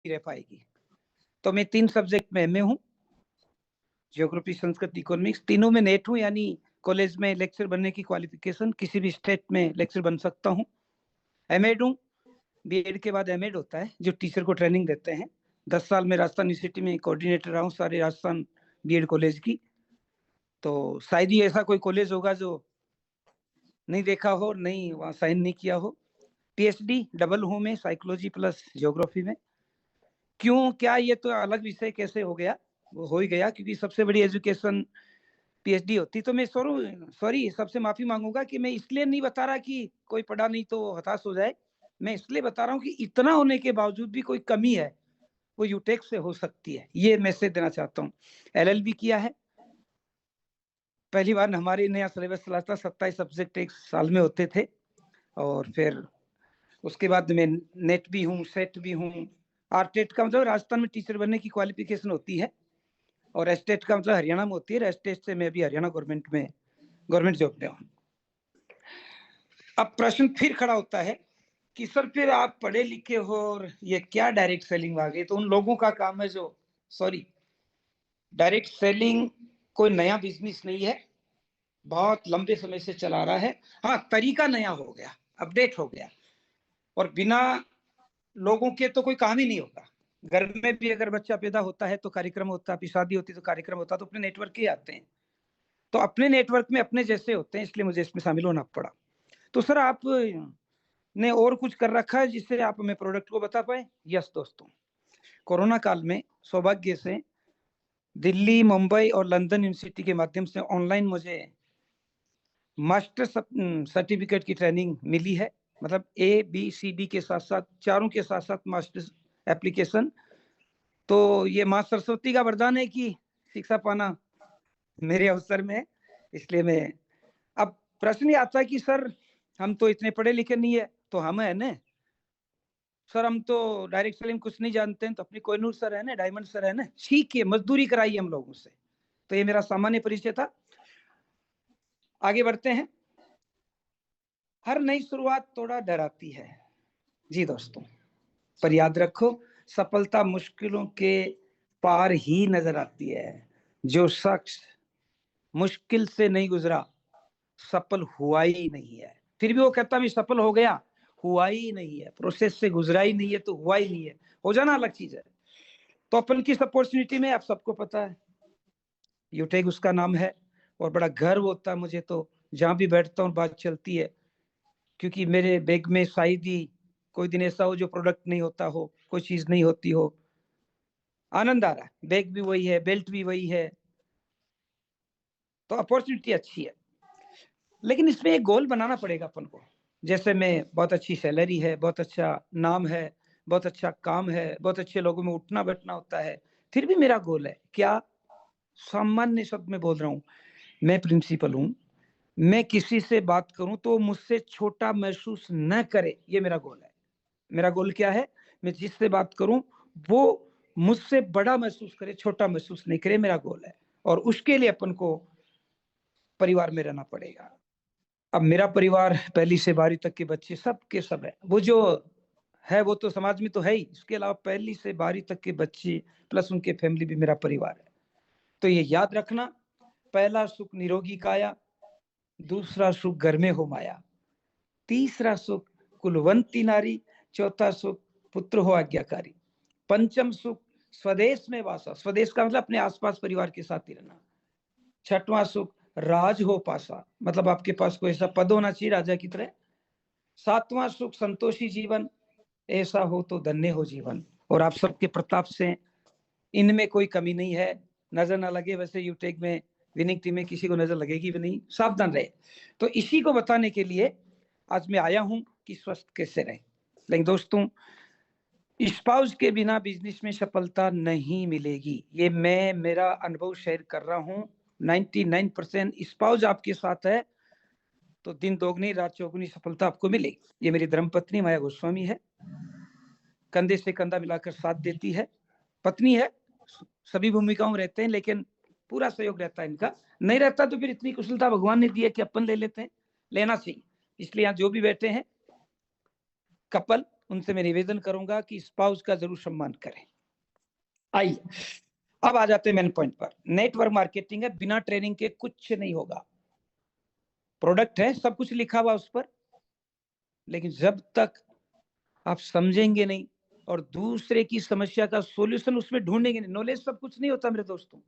रह पाएगी। तो मैं 3 सब्जेक्ट में एमए हूँ, ज्योग्राफी, संस्कृत, इकोनॉमिक्स, तीनों में नेट हूँ, यानी कॉलेज में लेक्चर बनने की क्वालिफिकेशन किसी भी स्टेट में लेक्चर बन सकता हूँ। एमएड हूँ, बीएड के बाद एमएड होता है जो टीचर को ट्रेनिंग देते हैं। 10 साल में राजस्थान यूनिवर्सिटी में कोऑर्डिनेटर रहा हूँ सारे राजस्थान बीएड कॉलेज की। तो शायद ही ऐसा कोई कॉलेज होगा जो नहीं देखा हो, नहीं वहाँ साइन नहीं किया हो। पीएचडी डबल हूँ मैं, साइकोलॉजी प्लस ज्योग्राफी में। क्यों क्या ये तो अलग विषय कैसे हो गया, वो हो ही गया, क्योंकि सबसे बड़ी एजुकेशन पीएचडी होती। तो मैं सॉरी सबसे माफी मांगूंगा कि मैं इसलिए नहीं बता रहा कि कोई पढ़ा नहीं तो हताश हो जाए। मैं इसलिए बता रहा हूँ कि इतना होने के बावजूद भी कोई कमी है वो यूटेक से हो सकती है, ये मैसेज देना चाहता हूँ। एलएलबी किया है, पहली बार हमारे नया सिलेबस चला था, 27 सब्जेक्ट एक साल में होते थे। और फिर उसके बाद मैं नेट भी हूँ, सेट भी हूँ। आरटेट का मतलब राजस्थान में टीचर बनने की क्वालिफिकेशन होती है, और एसटेट का मतलब हरियाणा में होती है। एसटेट से मैं भी हरियाणा गवर्नमेंट जॉब में हूँ। अब प्रश्न फिर खड़ा होता है कि सर फिर आप पढ़े लिखे हो और ये क्या डायरेक्ट सेलिंग आ गई। तो उन लोगों का काम है जो डायरेक्ट सेलिंग कोई नया बिजनेस नहीं है, बहुत लंबे समय से चला रहा है। हाँ, तरीका नया हो गया, अपडेट हो गया, और बिना लोगों के तो कोई काम ही नहीं होगा। घर में भी अगर बच्चा पैदा होता है तो कार्यक्रम होता है, शादी होती है तो कार्यक्रम होता है, तो अपने नेटवर्क के आते हैं। तो अपने नेटवर्क में अपने जैसे होते हैं, इसलिए मुझे इसमें शामिल होना पड़ा। तो सर आप ने और कुछ कर रखा है जिससे आप हमें प्रोडक्ट को बता पाए? यस दोस्तों, कोरोना काल में सौभाग्य से दिल्ली, मुंबई और लंदन यूनिवर्सिटी के माध्यम से ऑनलाइन मुझे मास्टर सर्टिफिकेट की ट्रेनिंग मिली है। मतलब ABCD के साथ साथ चारों के साथ साथ मास्टर एप्लीकेशन। तो ये माँ सरस्वती का वरदान है कि शिक्षा पाना मेरे अवसर में है, इसलिए मैं। अब प्रश्न ये आता है कि सर हम तो इतने पढ़े लिखे नहीं है, तो हम है ना सर, हम तो डायरेक्ट सेलिंग कुछ नहीं जानते हैं, तो अपनी कोहिनूर सर है ना, डायमंड सर है ना, सीखिए, मजदूरी कराइए हम लोगों से। तो ये मेरा सामान्य परिचय था। आगे बढ़ते हैं। हर नई शुरुआत थोड़ा डराती है जी दोस्तों, पर याद रखो सफलता मुश्किलों के पार ही नजर आती है। जो शख्स मुश्किल से नहीं गुजरा सफल हुआ ही नहीं है। फिर भी वो कहता मैं सफल हो गया, हुआ ही नहीं है। प्रोसेस से गुजरा ही नहीं है तो हुआ ही नहीं है। हो जाना अलग चीज है। तो अपन की अपॉर्चुनिटी में आप सबको पता है, यूटेक उसका नाम है, और बड़ा गर्व होता है मुझे तो जहां भी बैठता हूँ बात चलती है, क्योंकि मेरे बैग में शायद ही कोई दिन ऐसा हो जो प्रोडक्ट नहीं होता हो, कोई चीज नहीं होती हो। आनंद आ रहा है, बैग भी वही है, बेल्ट भी वही है, तो अपॉर्चुनिटी अच्छी है। लेकिन इसमें एक गोल बनाना पड़ेगा अपन को। जैसे में बहुत अच्छी सैलरी है, बहुत अच्छा नाम है, बहुत अच्छा काम है, बहुत अच्छे लोगों में उठना बैठना होता है, फिर भी मेरा गोल है क्या? सामान्य शब्द में बोल रहा हूँ, मैं प्रिंसिपल हूँ, मैं किसी से बात करूं तो मुझसे छोटा महसूस न करे, ये मेरा गोल है। मेरा गोल क्या है? मैं जिससे बात करूं वो मुझसे बड़ा महसूस करे, छोटा महसूस नहीं करे, मेरा गोल है। और उसके लिए अपन को परिवार में रहना पड़ेगा। अब मेरा परिवार पहली से 12वीं तक के बच्चे सब के सब है, वो जो है वो तो समाज में तो है ही, इसके अलावा पहली से 12वीं तक के बच्चे प्लस उनके फैमिली भी मेरा परिवार है। तो ये याद रखना, पहला सुख निरोगी काया, दूसरा सुख घर में हो माया, तीसरा सुख कुलवंती नारी, चौथा सुख पुत्र हो आज्ञाकारी, पंचम सुख स्वदेश में वासा, स्वदेश का मतलब अपने आसपास परिवार के साथ ही रहना, छठवां सुख राज हो पासा, मतलब आपके पास कोई ऐसा पद होना चाहिए राजा की तरह, सातवां सुख संतोषी जीवन, ऐसा हो तो धन्य हो जीवन। और आप सबके प्रताप से इनमें कोई कमी नहीं है। नजर ना लगे, वैसे यूटेक में विनिंग टीम में किसी को नजर लगेगी भी नहीं, सावधान रहे। तो इसी को बताने के लिए आज मैं आया हूं कि स्वस्थ कैसे रहे। लेकिन दोस्तों, स्पाउस के बिना बिजनेस में सफलता नहीं मिलेगी, ये मैं मेरा अनुभव शेयर कर रहा हूं। 99% स्पाउस आपके साथ है तो दिन दोगुनी रात चौगुनी सफलता आपको मिलेगी। ये मेरी धर्मपत्नी माया गोस्वामी है, कंधे से कंधा मिलाकर साथ देती है। पत्नी है, सभी भूमिकाओं रहते हैं, लेकिन पूरा सहयोग रहता है इनका। नहीं रहता तो फिर इतनी कुशलता भगवान ने दी है कि अपन ले लेते हैं, लेना चाहिए। इसलिए यहाँ जो भी बैठे हैं कपल, उनसे मैं निवेदन करूंगा कि स्पाउस का जरूर सम्मान करें। आइए अब आ जाते हैं मेन पॉइंट पर। नेटवर्क मार्केटिंग है, बिना ट्रेनिंग के कुछ नहीं होगा। प्रोडक्ट है, सब कुछ लिखा हुआ उस पर, लेकिन जब तक आप समझेंगे नहीं और दूसरे की समस्या का सॉल्यूशन उसमें ढूंढेंगे नहीं, नॉलेज सब कुछ नहीं होता मेरे दोस्तों।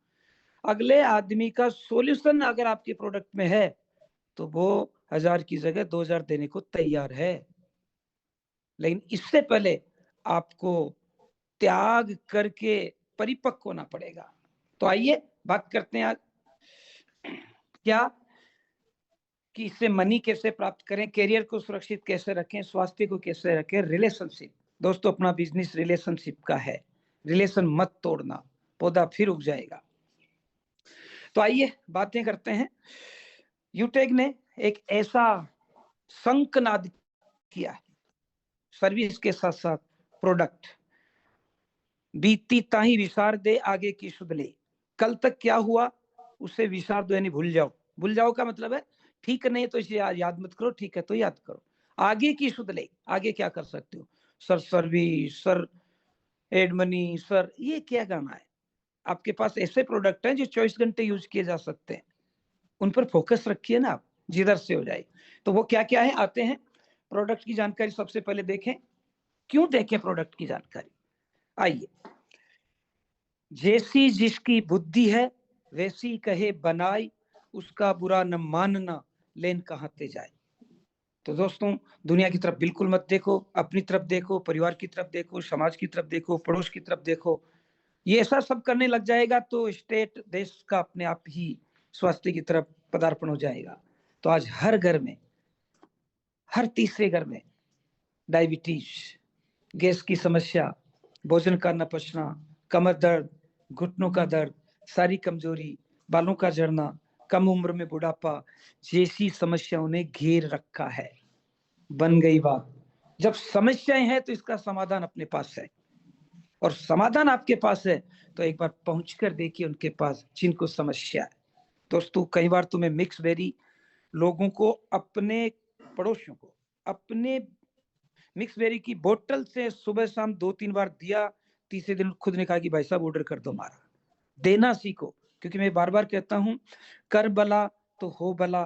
अगले आदमी का सॉल्यूशन अगर आपके प्रोडक्ट में है तो वो 1000 की जगह 2000 देने को तैयार है, लेकिन इससे पहले आपको त्याग करके परिपक्व होना पड़ेगा। तो आइए बात करते हैं आज क्या कि इससे मनी कैसे प्राप्त करें, करियर को सुरक्षित कैसे रखें, स्वास्थ्य को कैसे रखें, रिलेशनशिप। दोस्तों अपना बिजनेस रिलेशनशिप का है, रिलेशन मत तोड़ना, पौधा फिर उग जाएगा। तो आइए बातें करते हैं। यूटेक ने एक ऐसा संकनाद किया है, सर्विस के साथ साथ प्रोडक्ट। बीती ताही विसार दे आगे की सुध ले। कल तक क्या हुआ उसे विसार दो, यानी भूल जाओ। भूल जाओ का मतलब है ठीक नहीं है तो इसे याद मत करो, ठीक है तो याद करो। आगे की सुध ले, आगे क्या कर सकते हो sir, service sir, add money sir, ये क्या गाना है। आपके पास ऐसे प्रोडक्ट हैं जो 24 घंटे यूज किए जा सकते हैं, उन पर फोकस रखिए ना आप, जिधर से हो जाए। तो वो क्या क्या है, आते हैं। प्रोडक्ट की जानकारी सबसे पहले देखें। क्यों देखें प्रोडक्ट की जानकारी, आइए। जैसी जिसकी बुद्धि है वैसी कहे बनाई, उसका बुरा न मानना लेन कहाँ ते जाए। तो दोस्तों दुनिया की तरफ बिल्कुल मत देखो, अपनी तरफ देखो, परिवार की तरफ देखो, समाज की तरफ देखो, पड़ोस की तरफ देखो। ये ऐसा सब करने लग जाएगा तो स्टेट देश का अपने आप ही स्वास्थ्य की तरफ पदार्पण हो जाएगा। तो आज हर घर में, हर तीसरे घर में डायबिटीज, गैस की समस्या, भोजन का न पचना, कमर दर्द, घुटनों का दर्द, सारी कमजोरी, बालों का झड़ना, कम उम्र में बुढ़ापा जैसी समस्याओं ने घेर रखा है। बन गई बात, जब समस्याएं हैं तो इसका समाधान अपने पास है, और समाधान आपके पास है तो एक बार पहुंचकर देखिए उनके पास जिनको समस्या है। दोस्तों कई बार तुम्हें मिक्स बेरी लोगों को, अपने पड़ोसियों को, अपने मिक्स बेरी की बोतल से सुबह शाम 2-3 बार दिया, तीसरे दिन खुद ने कहा कि भाई साहब ऑर्डर कर दो हमारा। देना सीखो, क्योंकि मैं बार बार कहता हूं, कर भला तो हो भला,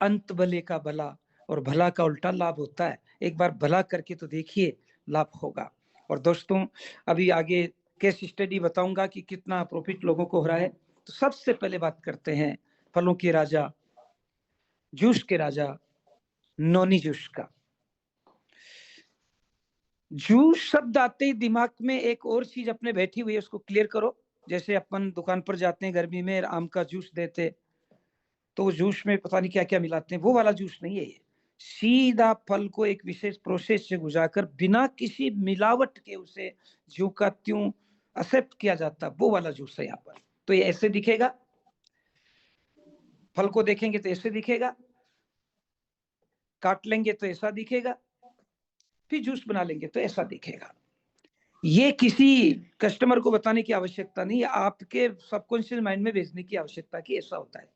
अंत भले का भला, और भला का उल्टा लाभ होता है। एक बार भला करके तो देखिए, लाभ होगा। और दोस्तों अभी आगे केस स्टडी बताऊंगा कि कितना प्रॉफिट लोगों को हो रहा है। तो सबसे पहले बात करते हैं फलों के राजा, जूस के राजा, नोनी जूस का। जूस शब्द आते ही दिमाग में एक और चीज अपने बैठी हुई है, उसको क्लियर करो। जैसे अपन दुकान पर जाते हैं गर्मी में, आम का जूस देते तो जूस में पता नहीं क्या क्या मिलाते हैं, वो वाला जूस नहीं है ये। सीधा फल को एक विशेष प्रोसेस से गुजारकर बिना किसी मिलावट के उसे ज्यों का त्यों एक्सेप्ट किया जाता, वो वाला जूस है यहाँ पर। तो ये ऐसे दिखेगा, फल को देखेंगे तो ऐसे दिखेगा, काट लेंगे तो ऐसा दिखेगा, फिर जूस बना लेंगे तो ऐसा दिखेगा। ये किसी कस्टमर को बताने की आवश्यकता नहीं है, आपके सबकॉन्शियस माइंड में भेजने की आवश्यकता कि ऐसा होता है।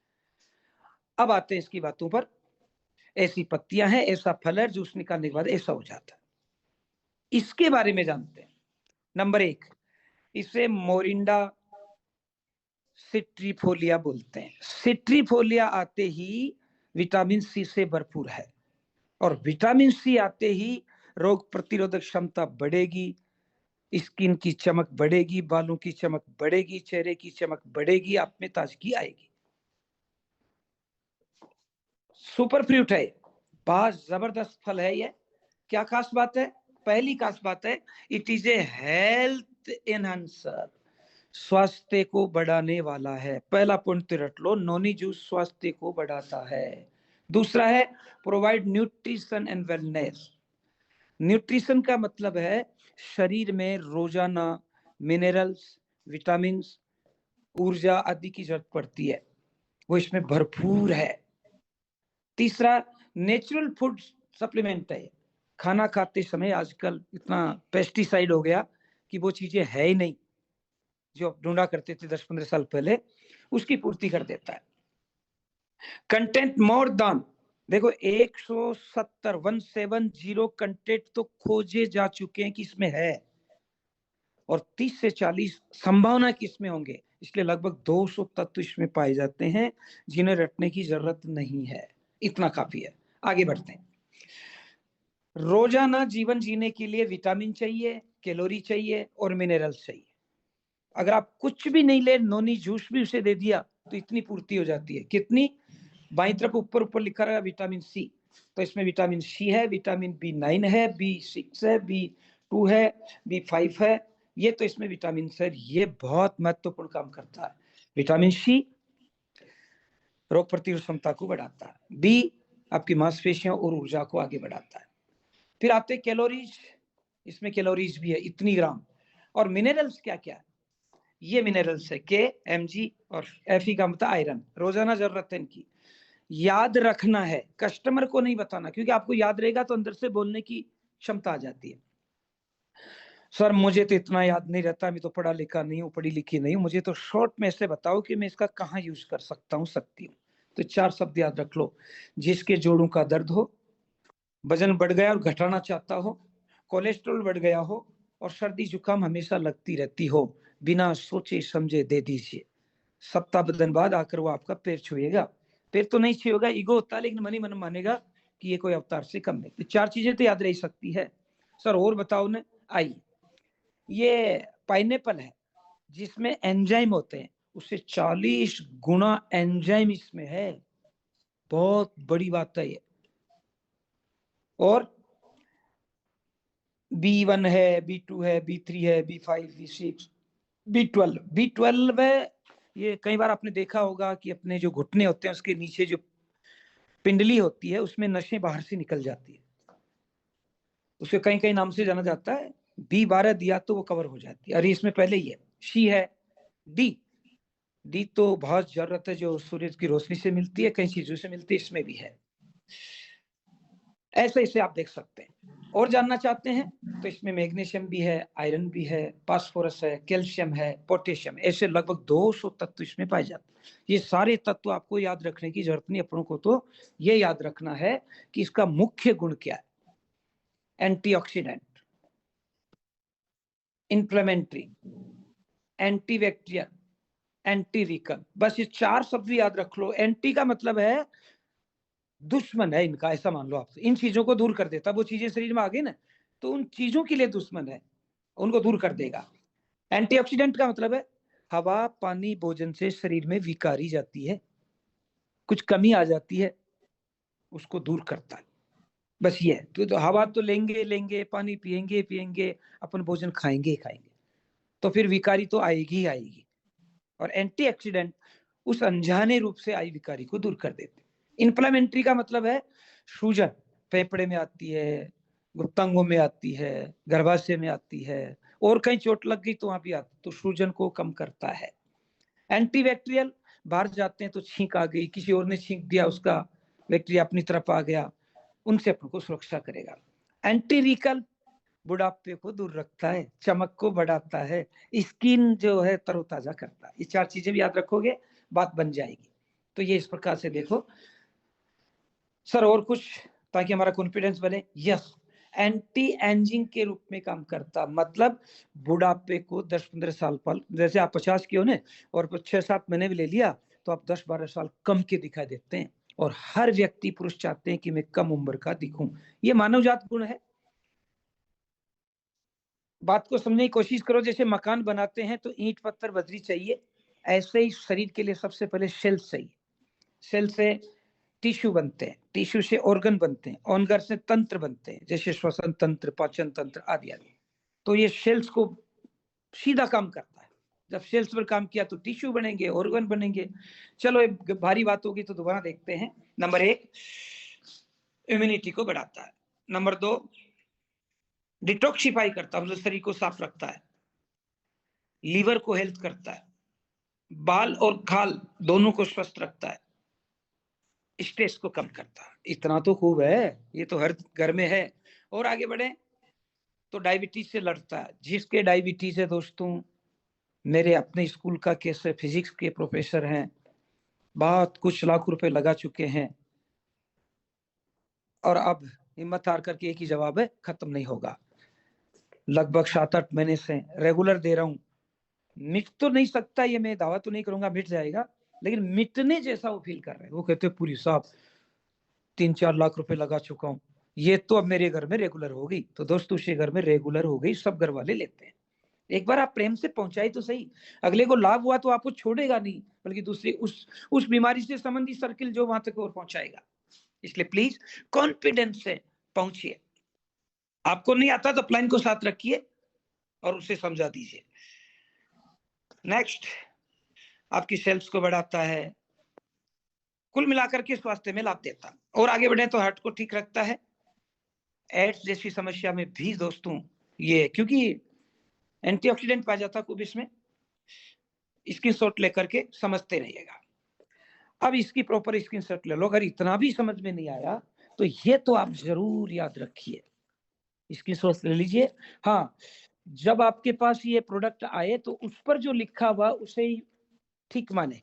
अब आते हैं इसकी बातों पर। ऐसी पत्तियां हैं, ऐसा फल है, जूस निकालने के बाद ऐसा हो जाता है। इसके बारे में जानते हैं। नंबर 1, इसे मोरिंडा सिट्रीफोलिया बोलते हैं। सिट्रीफोलिया आते ही विटामिन सी से भरपूर है, और विटामिन सी आते ही रोग प्रतिरोधक क्षमता बढ़ेगी, स्किन की चमक बढ़ेगी, बालों की चमक बढ़ेगी, चेहरे की चमक बढ़ेगी, आप में ताजगी आएगी। सुपर फ्रूट है, बहुत जबरदस्त फल है ये। क्या खास बात है? पहली खास बात है, it is a health enhancer, स्वास्थ्य को बढ़ाने वाला है। पहला पॉइंट रट लो, नोनी जूस स्वास्थ्य को बढ़ाता है। दूसरा है provide nutrition and wellness. Nutrition का मतलब है शरीर में रोजाना मिनरल्स, विटामिन, ऊर्जा आदि की जरूरत पड़ती है, वो इसमें भरपूर है। तीसरा नेचुरल फूड सप्लीमेंट है। खाना खाते समय आजकल इतना पेस्टिसाइड हो गया कि वो चीजें है ही नहीं जो आप ढूंढा करते थे 10-15 साल पहले, उसकी पूर्ति कर देता है। कंटेंट मोर दान देखो 170 कंटेंट तो खोजे जा चुके हैं कि इसमें है, और 30 से 40 संभावना कि इसमें होंगे, इसलिए लगभग 200 तत्व इसमें पाए जाते हैं जिन्हें रटने की जरूरत नहीं है। इतना काफी है। आगे बढ़ते हैं। रोजाना जीवन जीने के लिए विटामिन चाहिए, कैलोरी चाहिए और मिनरल्स चाहिए। अगर आप कुछ भी नहीं ले, नोनी जूस भी उसे दे दिया तो इतनी पूर्ति हो जाती है। कितनी? बाईं तरफ ऊपर ऊपर लिखा रहेगा विटामिन सी, तो इसमें विटामिन सी है, विटामिन B9 है, B6 है, B2 है, B5 है, ये तो इसमें विटामिन सर, ये बहुत महत्वपूर्ण काम करता है। विटामिन सी रोग प्रतिरोधक क्षमता को बढ़ाता है, बी आपकी मांसपेशियों और ऊर्जा को आगे बढ़ाता है। फिर आते हैं कैलोरीज, इसमें कैलोरीज भी है इतनी ग्राम। और मिनरल्स क्या क्या है? ये मिनरल्स है के, Mg और Fe का मतलब आयरन, रोजाना जरूरत है इनकी। याद रखना है, कस्टमर को नहीं बताना, क्योंकि आपको याद रहेगा तो अंदर से बोलने की क्षमता आ जाती है। सर मुझे तो इतना याद नहीं रहता, मैं तो पढ़ा लिखा नहीं हूँ, पढ़ी लिखी नहीं हूँ, मुझे तो शॉर्ट में ऐसे बताओ कि मैं इसका कहाँ यूज कर सकता हूँ, सकती हूँ। तो 4 शब्द याद रख लो। जिसके जोड़ों का दर्द हो, वजन बढ़ गया और घटाना चाहता हो, कोलेस्ट्रॉल बढ़ गया हो और सर्दी जुकाम हमेशा लगती रहती हो, बिना सोचे समझे दे दीजिए। सप्ताह दिन बाद आकर वो आपका पैर छुएगा। पैर तो नहीं छुएगा, ईगो होता है, लेकिन मन ही मन मानेगा कि ये कोई अवतार से कम नहीं। 4 चीजें तो याद रह सकती है। सर और बताओ ने। आई, ये पाइनएप्पल है जिसमें एंजाइम होते हैं, उससे 40 गुना एंजाइम इसमें है, बहुत बड़ी बात है ये। और B1 है, B2 है, B3 है, B5, B6, B12 है। ये कई बार आपने देखा होगा कि अपने जो घुटने होते हैं उसके नीचे जो पिंडली होती है उसमें नसें बाहर से निकल जाती है, उसे कई कई नाम से जाना जाता है। B12 दिया तो वो कवर हो जाती है। अरे इसमें पहले ही है। सी है, डी तो बहुत जरूरत है, जो सूर्य की रोशनी से मिलती है, कई चीजों से मिलती है, इसमें भी है। ऐसे इसे आप देख सकते हैं। और जानना चाहते हैं तो इसमें मैग्नीशियम भी है, आयरन भी है, फास्फोरस है, कैल्शियम है, पोटेशियम, ऐसे लगभग 200 तत्व इसमें पाए जाते हैं। ये सारे तत्व आपको याद रखने की जरूरत नहीं, अपनों को तो ये याद रखना है कि इसका मुख्य गुण क्या है। एंटीऑक्सीडेंट, इन्फ्लेमेटरी, एंटीबैक्टीरियल, एंटी रिकल, बस ये 4 शब्द भी याद रख लो। एंटी का मतलब है दुश्मन है इनका, ऐसा मान लो आप। इन चीजों को दूर कर देता, वो चीजें शरीर में आ गई ना तो उन चीजों के लिए दुश्मन है, उनको दूर कर देगा। एंटीऑक्सीडेंट का मतलब है हवा, पानी, भोजन से शरीर में विकारी जाती है, कुछ कमी आ जाती है, उसको दूर करता है। बस ये है। तो हवा तो लेंगे लेंगे, पानी पिएंगे पिएंगे, अपन भोजन खाएंगे खाएंगे, तो फिर विकारी तो आएगी ही आएगी। और एंटीऑक्सीडेंट उस अनजाने रूप से आई विकारी को दूर कर देते। इन्फ्लेमेटरी का मतलब है सूजन, फेफड़े में आती है, गुप्तांगों में आती है, गर्भाशय में आती है, और कहीं चोट लग गई तो वहां भी आती, तो सूजन को कम करता है। एंटीबैक्टीरियल, बाहर जाते हैं तो छींक आ गई, किसी और ने छींक दिया, उसका बैक्टीरिया अपनी तरफ आ गया, उनसे अपन को सुरक्षा करेगा। एंटी रिकल, बुढ़ापे को दूर रखता है, चमक को बढ़ाता है, स्किन जो है तरोताजा करता है। ये 4 चीजें भी याद रखोगे, बात बन जाएगी। तो ये इस प्रकार से देखो। सर और कुछ, ताकि हमारा कॉन्फिडेंस बने। यस, एंटी एजिंग के रूप में काम करता, मतलब बुढ़ापे को 10-15 साल पर, जैसे आप 50 के हो ना और 6-7 महीने भी ले लिया तो आप 10-12 साल कम के दिखाई देते हैं। और हर व्यक्ति, पुरुष चाहते हैं कि मैं कम उम्र का दिखूं, ये मानव जात गुण है। बात को समझने की कोशिश करो। जैसे मकान बनाते हैं तो ईंट पत्थर बजरी चाहिए, ऐसे ही शरीर के लिए सबसे पहले सेल चाहिए। सेल से टिश्यू बनते हैं, टिश्यू से ऑर्गन बनते हैं, ऑर्गन से तंत्र बनते हैं, जैसे श्वसन तंत्र, पाचन तंत्र आदि आदि। तो ये सेल्स को सीधा काम करता है। जब सेल्स पर काम किया तो टिश्यू बनेंगे, ऑर्गन बनेंगे। चलो एक भारी बात होगी तो दोबारा देखते हैं। नंबर 1, इम्यूनिटी को बढ़ाता है। नंबर 2, डिटॉक्सिफाई करता है, मतलब शरीर को साफ रखता है। लीवर को हेल्थ करता है, बाल और खाल दोनों को स्वस्थ रखता है, स्ट्रेस को कम करता है। इतना तो खूब है, ये तो हर घर में है। और आगे बढ़े तो डायबिटीज से लड़ता है। जिसके डायबिटीज है दोस्तों, मेरे अपने स्कूल का केस है, फिजिक्स के प्रोफेसर हैं, बहुत कुछ लाख रुपए लगा चुके हैं, और अब हिम्मत हार करके एक ही जवाब है, खत्म नहीं होगा। लगभग 7-8 महीने से रेगुलर दे रहा हूँ। मिट तो नहीं सकता, ये मैं दावा तो नहीं करूंगा मिट जाएगा, लेकिन मिटने जैसा वो फील कर रहे हैं। वो कहते हैं पूरी साहब 3-4 लाख रुपए लगा चुका हूँ, ये तो अब मेरे घर में रेगुलर हो गई। तो दोस्तों उसके घर में रेगुलर हो गई, सब घर वाले लेते हैं। एक बार आप प्रेम से पहुंचाए तो सही, अगले को लाभ हुआ तो आपको छोड़ेगा नहीं, बल्कि दूसरी उस बीमारी से संबंधित सर्किल जो वहां तक और पहुंचाएगा। इसलिए प्लीज कॉन्फिडेंस से पहुंचिए। आपको नहीं आता तो प्लान को साथ रखिए और उसे समझा दीजिए। नेक्स्ट, आपकी सेल्स को बढ़ाता है, कुल मिलाकर के स्वास्थ्य में लाभ देता। और आगे बढ़े तो हार्ट को ठीक रखता है। एड्स जैसी समस्या में भी दोस्तों ये, क्योंकि एंटीऑक्सीडेंट पाया जाता खूब इसमें, स्क्रीनशॉट लेकर के समझते रहिएगा। अब इसकी प्रॉपर स्क्रीनशॉट ले लो। अगर इतना भी समझ में नहीं आया तो ये तो आप जरूर याद रखिए, स्क्रीनशॉट ले लीजिए। हाँ, जब आपके पास ये प्रोडक्ट आए तो उस पर जो लिखा हुआ उसे ही ठीक माने।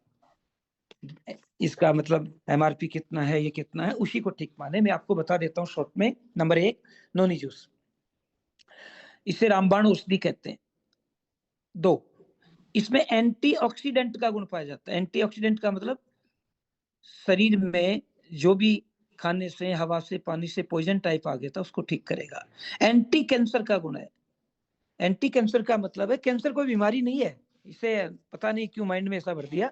इसका मतलब एमआरपी कितना है, ये कितना है, उसी को ठीक माने। मैं आपको बता देता हूँ शॉर्ट में। नंबर 1, नोनी जूस, इसे रामबाण औषधि कहते हैं। 2, इसमें एंटीऑक्सीडेंट का गुण पाया जाता है। एंटीऑक्सीडेंट का मतलब शरीर में जो भी खाने से, हवा से, पानी से पॉइजन टाइप आ गया था उसको ठीक करेगा। एंटी कैंसर का गुण है। एंटी कैंसर का मतलब है कैंसर कोई बीमारी नहीं है, इसे पता नहीं क्यों माइंड में ऐसा भर दिया।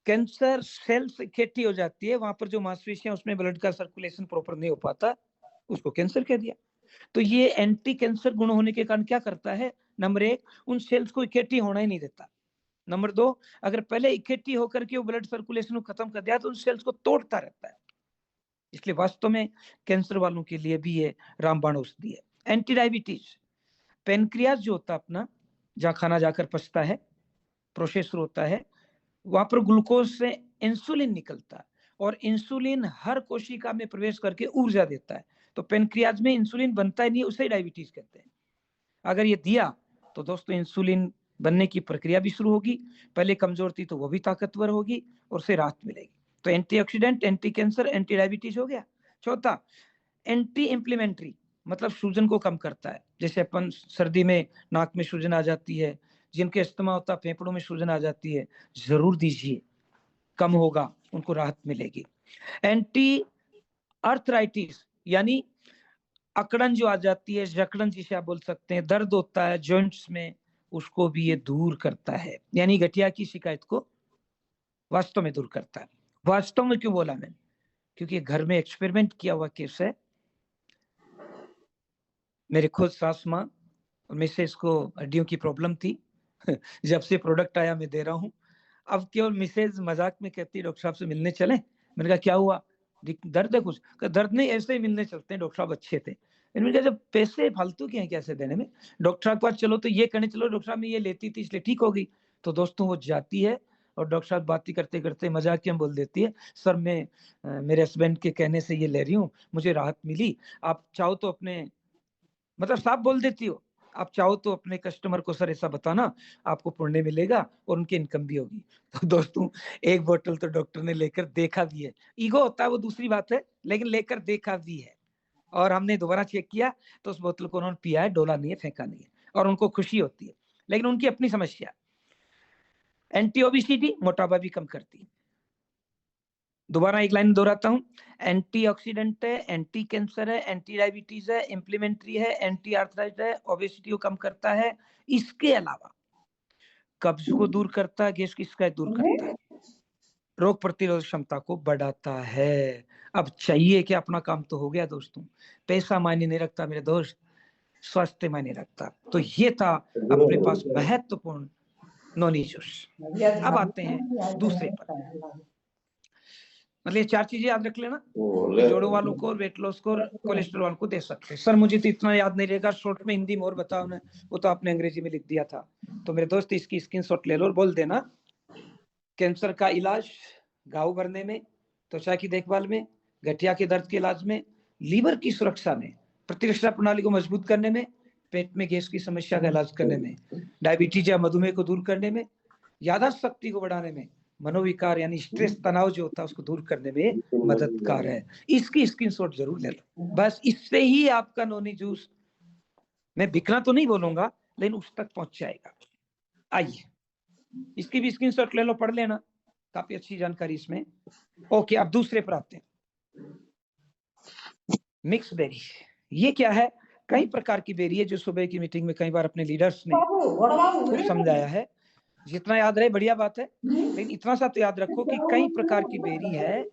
कैंसर सेल्स इकट्ठी हो जाती है, वहां पर जो मांसपेशियां, उसमें ब्लड का सर्कुलेशन प्रॉपर नहीं हो पाता, उसको कैंसर कह दिया। तो ये एंटी कैंसर गुण होने के कारण क्या करता है, नंबर 1, उन सेल्स को इकट्ठी होना ही नहीं देता। नंबर 2, अगर पहले इकट्ठी होकर के वो ब्लड सर्कुलेशन को खत्म कर दिया तो उन सेल्स को तोड़ता रहता है। इसलिए वास्तव में कैंसर वालों के लिए भी ये रामबाण औषधि है। एंटी डायबिटीज, पेनक्रियाज जो होता है अपना, जहाँ खाना जाकर पचता है, प्रोसेसर होता है, वहां पर ग्लूकोज से इंसुलिन निकलता है और इंसुलिन हर कोशिका में प्रवेश करके ऊर्जा देता है। तो पेनक्रियाज में इंसुलिन बनता ही नहीं, उसे डायबिटीज कहते हैं। अगर ये दिया तो दोस्तों इंसुलिन बनने की प्रक्रिया भी शुरू होगी, पहले कमजोर थी तो वो भी ताकतवर होगी और उसे राहत मिलेगी। तो antioxidant, anti cancer, anti diabetes हो गया। चौथा, एंटी इंप्लीमेंट्री, मतलब सूजन को कम करता है। जैसे अपन सर्दी में नाक में सूजन आ जाती है, जिनके अस्थमा होता है फेफड़ों में सूजन आ जाती है, जरूर दीजिए, कम होगा, उनको राहत मिलेगी। एंटी आर्थराइटिस, यानी अकड़न जो आ जाती है, जकड़न जिसे आप बोल सकते हैं, दर्द होता है जॉइंट्स में, उसको भी ये दूर करता है। यानी गठिया की शिकायत को वास्तव में दूर करता है। वास्तव में क्यों बोला मैंने, क्योंकि घर में एक्सपेरिमेंट किया हुआ केस है। मेरे खुद सास माँ और मिसेस को हड्डियों की प्रॉब्लम थी जब से प्रोडक्ट आया मैं दे रहा हूँ। अब केवल मिसेज मजाक में कहती, डॉक्टर साहब से मिलने चले। मैंने कहा क्या हुआ, दर्द है कुछ? दर्द नहीं, ऐसे ही मिलने चलते हैं, डॉक्टर साहब अच्छे थे। मैंने कहा जब पैसे फालतू के हैं कैसे देने में, डॉक्टर साहब के पास चलो तो ये कहने चलो डॉक्टर साहब में ये लेती थी इसलिए ठीक हो गई। तो दोस्तों वो जाती है और डॉक्टर साहब बातें करते करते मजाक में बोल देती है, सर मैं मेरे हस्बैंड के कहने से ये ले रही हूँ, मुझे राहत मिली, आप चाहो तो अपने, मतलब साफ बोल देती हो, आप चाहो तो अपने कस्टमर को सर ऐसा बताना, आपको पुण्य मिलेगा और उनकी इनकम भी होगी। तो दोस्तों एक बोतल तो डॉक्टर ने लेकर देखा भी है, ईगो होता है वो दूसरी बात है, लेकिन लेकर देखा भी है। और हमने दोबारा चेक किया तो उस बोतल को उन्होंने पिया है, डोला नहीं है, फेंका नहीं है, और उनको खुशी होती है। लेकिन उनकी अपनी समस्या। एंटी ओबेसिटी, मोटापा भी कम करती है। दोबारा एक लाइन दोहराता हूँ, एंटीऑक्सीडेंट है, एंटी कैंसर है, एंटी डायबिटीज है, इंप्लीमेंट्री है, एंटी आर्थराइटिस है, ओबेसिटी को कम करता है। इसके अलावा कब्ज को दूर करता है, गैस की शिकायत दूर करता है, रोग प्रतिरोधक क्षमता को बढ़ाता है। अब चाहिए कि अपना काम तो हो गया दोस्तों, पैसा मायने नहीं रखता मेरे दोस्त, स्वास्थ्य मायने रखता। तो ये था अपने पास महत्वपूर्ण नॉनी जूस। अब आते हैं दूसरे पर, मतलब ये 4 चीजें याद रख लेना, जोड़ों वालों को, वेट लॉस को, कोलेस्ट्रॉल वालों को दे सकते हैं। सर मुझे तो इतना याद नहीं रहेगा, शॉर्ट में हिंदी में और बताओ ना, वो तो आपने अंग्रेजी में लिख दिया था। तो मेरे दोस्त इसकी स्क्रीनशॉट ले लो और बोल देना, कैंसर का इलाज घाव भरने में, त्वचा की देखभाल में, गठिया के दर्द के इलाज में, लीवर की सुरक्षा में, प्रतिरक्षा प्रणाली को मजबूत करने में, पेट में गैस की समस्या का इलाज करने में, डायबिटीज या मधुमेह को दूर करने में, याददाश्त शक्ति को बढ़ाने में, मनोविकार यानी स्ट्रेस तनाव जो होता है उसको दूर करने में मददगार है। इसकी स्क्रीनशॉट जरूर ले लो। बस इससे ही आपका नोनी जूस, मैं बिकना तो नहीं बोलूंगा, लेकिन उस तक पहुंच जाएगा। आइए इसकी भी स्क्रीनशॉट ले लो, पढ़ लेना, काफी अच्छी जानकारी इसमें। ओके, अब दूसरे पर आते हैं। मिक्स बेरी, ये क्या है? कई प्रकार की बेरी है, जो सुबह की मीटिंग में कई बार अपने लीडर्स ने खूब समझाया है। जितना याद रहे बढ़िया बात है, लेकिन इतना सा तो याद रखो कि कई प्रकार की बेरी है।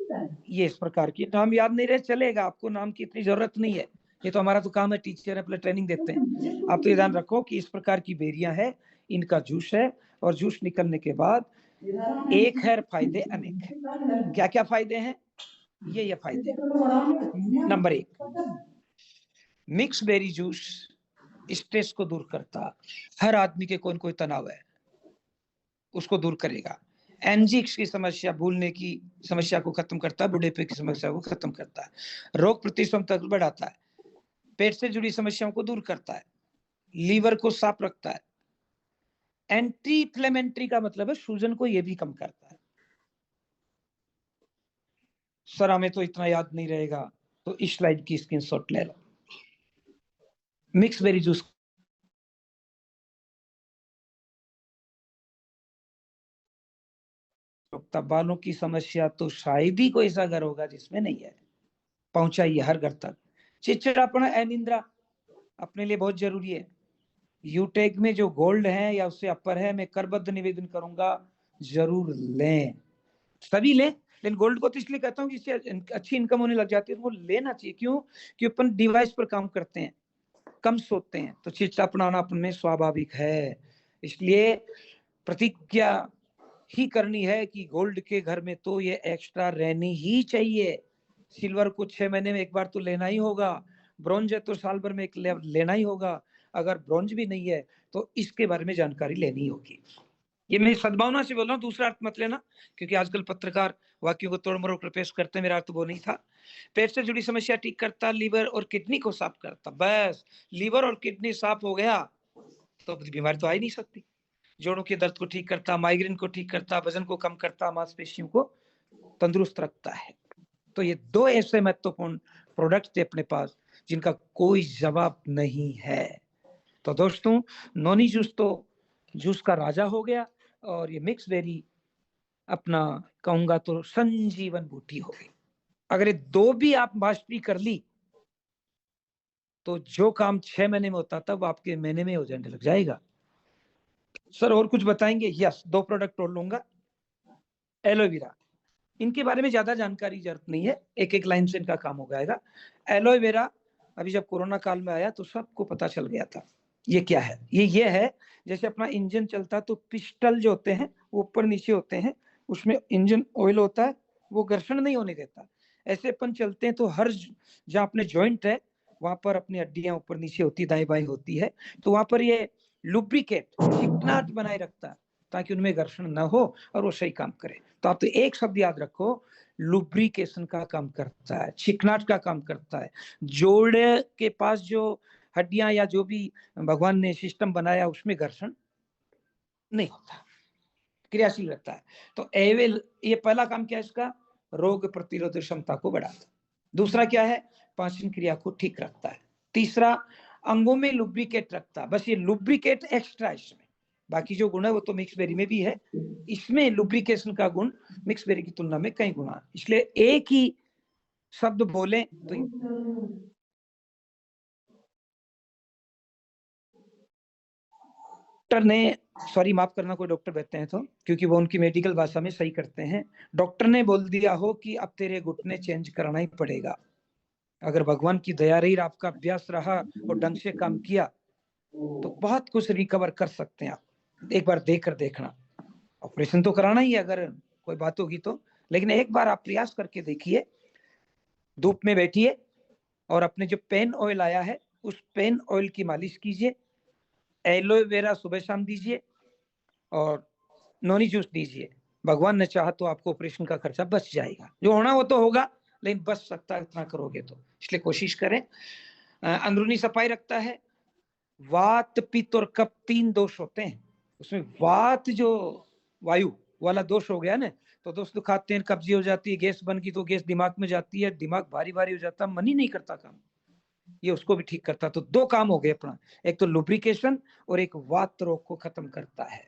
ये इस प्रकार की, नाम याद नहीं रहे चलेगा, आपको नाम की इतनी जरूरत नहीं है, ये तो हमारा तो काम है, टीचर है, अपने ट्रेनिंग देते हैं। आप तो ये ध्यान रखो कि इस प्रकार की बेरियां है, इनका जूस है, और जूस निकलने के बाद एक है फायदे अनेक है। क्या क्या फायदे हैं? ये फायदे। Number 1, mix berry juice stress को दूर करता। हर आदमी के कोई न कोई तनाव है, उसको दूर करेगा। एंजिक्स की समस्या, भूलने की समस्या को खत्म करता है, बुढ़ेपे की समस्या को खत्म करता है, रोग प्रतिशमता को बढ़ाता है, पेट से जुड़ी समस्याओं को दूर करता है, लीवर को साफ रखता है, एंटी इन्फ्लेमेटरी का मतलब है सूजन को ये भी कम करता है। सर हमें तो इतना याद नहीं रहेगा, तो इस स्लाइड की स्क्रीनशॉट ले लो। मिक्स बेरी जूस बालों की समस्या तो शायद ही कोई ऐसा घर होगा जिसमें नहीं है, पहुंचाइए हर घर तक। चिड़चिड़ापन, अनिंद्रा अपने लिए बहुत जरूरी है। यूटेक में जो गोल्ड है या उससे अपर है, मैं करबद्ध निवेदन करूंगा जरूर लें, सभी लें। लेकिन गोल्ड को तो इसलिए कहता हूँ कि इससे अच्छी इनकम होने लग जाती है, तो वो लेना चाहिए। क्यों? कि अपन डिवाइस पर काम करते हैं, कम सोते हैं, तो चिड़चिड़ापन आना अपन में स्वाभाविक है। इसलिए प्रतिज्ञा ही करनी है कि गोल्ड के घर में तो ये एक्स्ट्रा रहनी ही चाहिए। सिल्वर को 6 महीने में एक बार तो लेना ही होगा, ब्रॉन्ज है तो साल भर में एक लेना ही होगा, अगर ब्रॉन्ज भी नहीं है तो इसके बारे में जानकारी लेनी होगी। ये मैं सद्भावना से बोल रहा हूँ, दूसरा अर्थ मत लेना, क्योंकि आजकल पत्रकार वाक्यों को तोड़ मरोड़ कर पेश करते हैं, मेरा अर्थ वो नहीं था। पेट से जुड़ी समस्या ठीक करता, लीवर और किडनी को साफ करता। बस लीवर और किडनी साफ हो गया तो बीमारी तो आ ही नहीं सकती। जोड़ों के दर्द को ठीक करता, माइग्रेन को ठीक करता, वजन को कम करता, मांसपेशियों को तंदुरुस्त रखता है। तो ये 2 ऐसे महत्वपूर्ण प्रोडक्ट थे अपने पास जिनका कोई जवाब नहीं है। तो दोस्तों, नोनी जूस तो जूस का राजा हो गया, और ये मिक्स बेरी अपना कहूंगा तो संजीवन बूटी हो गई। अगर ये 2 भी आप मास्टरी कर ली तो जो काम 6 महीने में होता था वो आपके महीने में हो जाने लग जाएगा। सर और कुछ बताएंगे? यस, 2 प्रोडक्ट और लूंगा। एलोवेरा, इनके बारे में ज्यादा जानकारी जरूरत नहीं है, एक एक लाइन से इनका काम हो जाएगा। एलोवेरा अभी जब कोरोना काल में आया तो सबको पता चल गया था ये क्या है। ये है, जैसे अपना इंजन चलता तो पिस्टल जो होते हैं वो ऊपर नीचे होते हैं, उसमें इंजन ऑयल होता है, वो घर्षण नहीं होने देता। ऐसे अपन चलते हैं तो हर जहाँ अपने जॉइंट है वहां पर अपनी हड्डियां ऊपर नीचे होती, दाएं बाएं होती है, तो वहां पर ये लुब्रिकेट, चिकनाहट बनाए रखता है ताकि उनमें घर्षण ना हो और वो सही काम करे। तो आप तो एक शब्द याद रखो, लुब्रिकेशन का काम करता है, चिकनाहट का काम करता है। जोड़े के पास जो हड्डियां या जो भी भगवान ने सिस्टम बनाया उसमें घर्षण नहीं होता, क्रियाशील रहता है। तो एवेल, ये पहला काम क्या है इसका? रोग प्रतिरोधक क्षमता को बढ़ाता। दूसरा क्या है? पाचन क्रिया को ठीक रखता है। तीसरा, अंगों में लुब्रिकेट रखता है। बस ये लुब्रिकेट एक्स्ट्रा, इसमें बाकी जो गुण है वो तो मिक्स बेरी में भी है, इसमें लुब्रिकेशन का गुण मिक्स बेरी की तुलना में कई गुना। इसलिए एक ही शब्द बोले तो डॉक्टर ने, सॉरी माफ करना कोई डॉक्टर बैठते हैं तो, क्योंकि वो उनकी मेडिकल भाषा में सही करते हैं, डॉक्टर ने बोल दिया हो कि अब तेरे घुटने चेंज कराना ही पड़ेगा, अगर भगवान की दया रही, आपका अभ्यास रहा और ढंग से काम किया तो बहुत कुछ रिकवर कर सकते हैं आप। एक बार देख कर देखना, ऑपरेशन तो कराना ही है अगर कोई बात होगी तो, लेकिन एक बार आप प्रयास करके देखिए। धूप में बैठिए और अपने जो पेन ऑयल आया है उस पेन ऑयल की मालिश कीजिए, एलोवेरा सुबह शाम दीजिए और नोनी जूस दीजिए। भगवान ने चाहा तो आपको ऑपरेशन का खर्चा बच जाएगा, जो होना वो तो होगा लेकिन बच सकता है इतना करोगे तो, इसलिए कोशिश करें। अंदरूनी सफाई रखता है। वात, पित्त और कफ 3 दोष होते हैं, उसमें वात जो वायु वाला दोष हो गया ना। तो दोस्तों खाते हैं, कब्जी हो जाती है, गैस बन गई तो गैस दिमाग में जाती है, दिमाग भारी भारी हो जाता, मन ही नहीं करता काम, ये उसको भी ठीक करता। तो 2 काम हो गए अपना, एक तो लुब्रिकेशन और एक वात रोग को खत्म करता है,